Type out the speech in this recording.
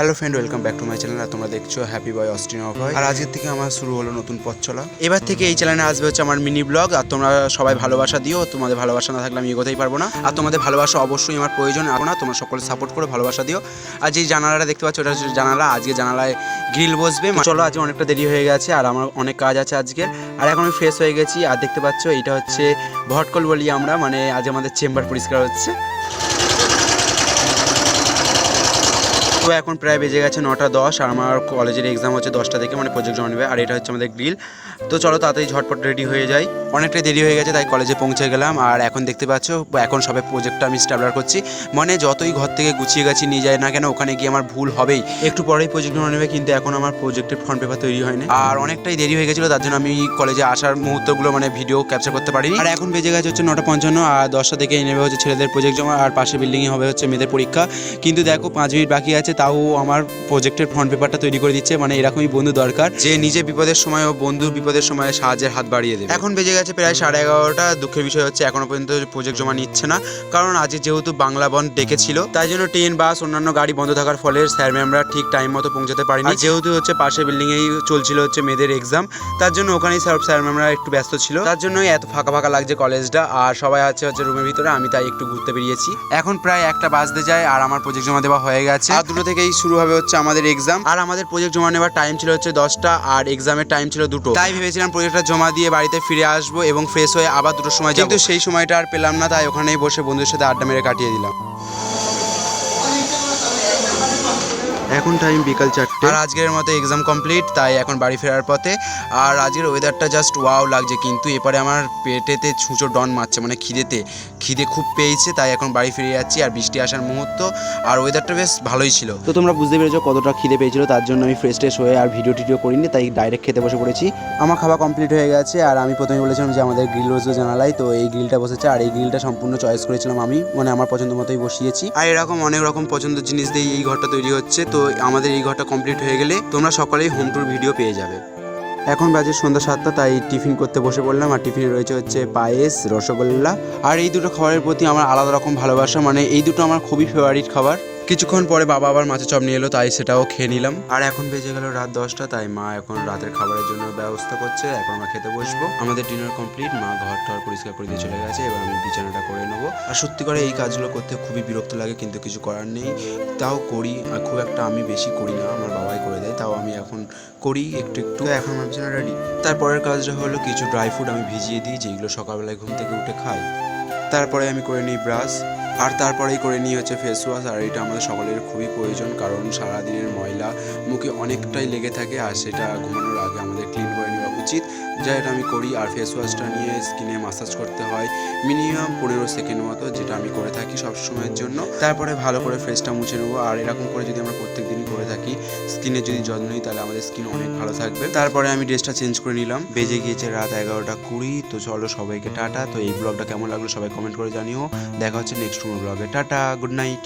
Hello friend, welcome back to my channel. আর তোমরা দেখছো হ্যাপি বয় অস্টিন অফ হয়। আর আজকের থেকে আমার শুরু হলো নতুন পথ চলা। এবার থেকে এই চ্যানেলে আসবে হচ্ছে আমার মিনি ব্লগ। আর তোমরা সবাই ভালোবাসা দিও, তোমাদের ভালোবাসা না থাকলে আমি এগোতেই পারবো না। আর তোমাদের ভালোবাসা অবশ্যই আমার প্রয়োজন আর না, তোমরা সকলে সাপোর্ট করে ভালোবাসা দিও। আর যেই জানালাটা দেখতে পাচ্ছ ওটা হচ্ছে জানালা, আজকে জানালায় গ্রিল বসবে। চলো, আজকে অনেকটা দেরি হয়ে গেছে আর আমার অনেক কাজ আছে আজকের। আর এখন আমি ফ্রেশ হয়ে গেছি। আর দেখতে পাচ্ছ এটা হচ্ছে ভটকল বলি আমরা, মানে আজ আমাদের চেম্বার পরিষ্কার হচ্ছে। তো এখন প্রায় বেজে গেছে 9:10 আর আমার কলেজের এক্সাম হচ্ছে 10টা থেকে, মানে প্রজেক্ট জমা নেবে। আর এটা হচ্ছে আমাদের গ্রিল। তো চলো তাড়াতাড়ি ঝটপট রেডি হয়ে যাই, অনেকটাই দেরি হয়ে গেছে তাই কলেজে পৌঁছে গেলাম। আর এখন দেখতে পাচ্ছ এখন সবে প্রজেক্টটা আমি স্ট্যাবলার করছি, মানে যতই ঘর থেকে গুছিয়ে গাছি নিয়ে যায় না কেন ওখানে গিয়ে আমার ভুল হবেই। একটু পরেই প্রজেক্ট জমা নেবে, কিন্তু এখন আমার প্রজেক্টের ফ্রন্ট পেপার তৈরি হয়নি আর অনেকটাই দেরি হয়ে গেছিলো, তার জন্য আমি কলেজে আসার মুহূর্তগুলো মানে ভিডিও ক্যাপচার করতে পারিনি। আর এখন বেজে গেছে হচ্ছে 9:55 আর 10টা থেকে নেবে হচ্ছে ছেলেদের প্রজেক্ট জমা, আর পাশে বিল্ডিংয়ে হবে হচ্ছে মেয়েদের পরীক্ষা। কিন্তু দেখো 5 মিনিট বাকি আছে, তাও আমার প্রজেক্টের ফ্রন্ট পেপারটা তৈরি করে দিচ্ছে। মানে এরকমই বন্ধু দরকার, যে নিজে বিপদের সময় ও বন্ধুর বিপদের সময় সাহায্যের হাত বাড়িয়ে দেবে। এখন বেজে গেছে প্রায় 11:30। দুঃখের বিষয় হচ্ছে এখনো পর্যন্ত প্রজেক্ট জমা নিচ্ছে না, কারণ আজ যেহেতু বাংলা বন্ধ ডেকেছিল তাই জন্য ট্রেন বাস অন্যান্য গাড়ি বন্ধ থাকার ফলে স্যার ম্যামরা ঠিক টাইম মতো পৌঁছাতে পারেনি। যেহেতু হচ্ছে পাশে বিল্ডিংয়েই চলছিল হচ্ছে মেয়েদের এক্সাম, তার জন্য ওখানেই স্যার ম্যামরা একটু ব্যস্ত ছিল, তার জন্যই এত ফাঁকা ফাঁকা লাগছে কলেজটা। আর সবাই আছে হচ্ছে রুমের ভিতরে, আমি তাই একটু ঘুরতে বেরিয়েছি। এখন প্রায় 1টা বাজতে যায় আর আমার প্রজেক্ট জমা দেওয়া হয়ে গেছে। আর 2টো থেকেই শুরু হবে হচ্ছে আমাদের এক্সাম। আর আমাদের প্রজেক্ট জমা নেওয়ার টাইম ছিল হচ্ছে 10টা আর এক্সামের টাইম ছিল 2টো। তাই ভেবেছিলাম প্রজেক্টটা জমা দিয়ে বাড়িতে ফিরে আসবো এবং ফ্রেশ হয়ে আবার 2টোর সময় যাবো, কিন্তু সেই সময়টা আর পেলাম না, তাই ওখানেই বসে বন্ধুদের সাথে আড্ডা মেরে কাটিয়ে দিলাম। এখন টাইম বিকাল 4টে আর আজকের মতো এক্সাম কমপ্লিট, তাই এখন বাড়ি ফেরার পথে। আর আজকের ওয়েদারটা জাস্ট ওয়াও লাগছে, কিন্তু এপারে আমার পেটেতে ছুঁচো ডন মারছে, মানে খিদে খুব পেয়েছে, তাই এখন বাড়ি ফিরে যাচ্ছি। আর বৃষ্টি আসার মুহূর্ত আর ওয়েদারটা বেশ ভালোই ছিল। তো তোমরা বুঝতে পেরেছো কতটা খিদে পেয়েছিল, তার জন্য আমি ফ্রেশ ট্রেশ হয়ে আর ভিডিও টিডিও করিনি, তাই ডাইরেক্ট খেতে বসে পড়েছি। আমার খাওয়া কমপ্লিট হয়ে গেছে আর আমি প্রথমে বলেছিলাম যে আমাদের গ্রিল বসবে জানালাই, তো এই গ্রিলটা বসেছে। আর এই গ্রিলটা সম্পূর্ণ চয়েস করেছিলাম আমি, মানে আমার পছন্দ মতোই বসিয়েছি। আর এরকম অনেক রকম পছন্দের জিনিস দিয়ে এই ঘরটা তৈরি হচ্ছে। তো আমাদের এই ঘরটা কমপ্লিট হয়ে গেলে তোমরা সকলেই হোম ট্যুর ভিডিও পেয়ে যাবে। এখন বাজে সন্ধ্যা 7টা, তাই টিফিন করতে বসে পড়লাম। আর টিফিনে রয়েছে হচ্ছে পায়েস, রসগোল্লা। আর এই দুটো খাবারের প্রতি আমার আলাদা রকম ভালোবাসা, মানে এই দুটো আমার খুবই ফেভারিট খাবার। কিছুক্ষণ পরে বাবা আবার মাছের চপ নিয়ে এলো, তাই সেটাও খেয়ে নিলাম। আর এখন বেজে গেল রাত 10টা, তাই মা এখন রাতের খাবারের জন্য ব্যবস্থা করছে। এখন আমরা খেতে বসবো। আমাদের ডিনার কমপ্লিট, মা ঘর টর পরিষ্কার করে দিয়ে চলে গেছে, এবার আমি বিছানাটা করে নেবো। আর সত্যি করে এই কাজগুলো করতে খুবই বিরক্ত লাগে, কিন্তু কিছু করার নেই, তাও করি। আর খুব একটা আমি বেশি করি না, আমার বাবাই করে দেয়, তাও আমি এখন করি একটু একটু। এখন আমার বিছানা রেডি। তারপরের কাজটা হলো কিছু ড্রাই ফ্রুট আমি ভিজিয়ে দিই, যেগুলো সকালবেলায় ঘুম থেকে উঠে খাই। তারপরে আমি করে নিই ব্রাশ, আর তারপরেই করে নিই হচ্ছে ফেস ওয়াশ। আর এটা আমাদের সকলের খুবই প্রয়োজন, কারণ সারাদিনের ময়লা মুখে অনেকটাই লেগে থাকে, আর সেটা ঘুমানোর আগে আমাদের ক্লিন করে নেওয়া উচিত, যা এটা আমি করি। আর ফেস ওয়াশটা নিয়ে স্কিনে মাসাজ করতে হয় মিনিমাম 15 সেকেন্ড মতো, যেটা আমি করে থাকি সবসময়ের জন্য। তারপরে ভালো করে ফেসটা মুছে নেবো। আর এরকম করে যদি আমরা প্রত্যেক দিনই করে থাকি, স্কিনের যদি যত্ন নিই, তাহলে আমাদের স্কিন অনেক ভালো থাকবে। তারপরে আমি ড্রেসটা চেঞ্জ করে নিলাম। বেজে গিয়েছে রাত 11:20। তো চলো সবাইকে টাটা। তো এই ব্লগটা কেমন লাগলো সবাই কমেন্ট করে জানিও। দেখা হচ্ছে নেক্সট কোনো ব্লগে। Tata, good night.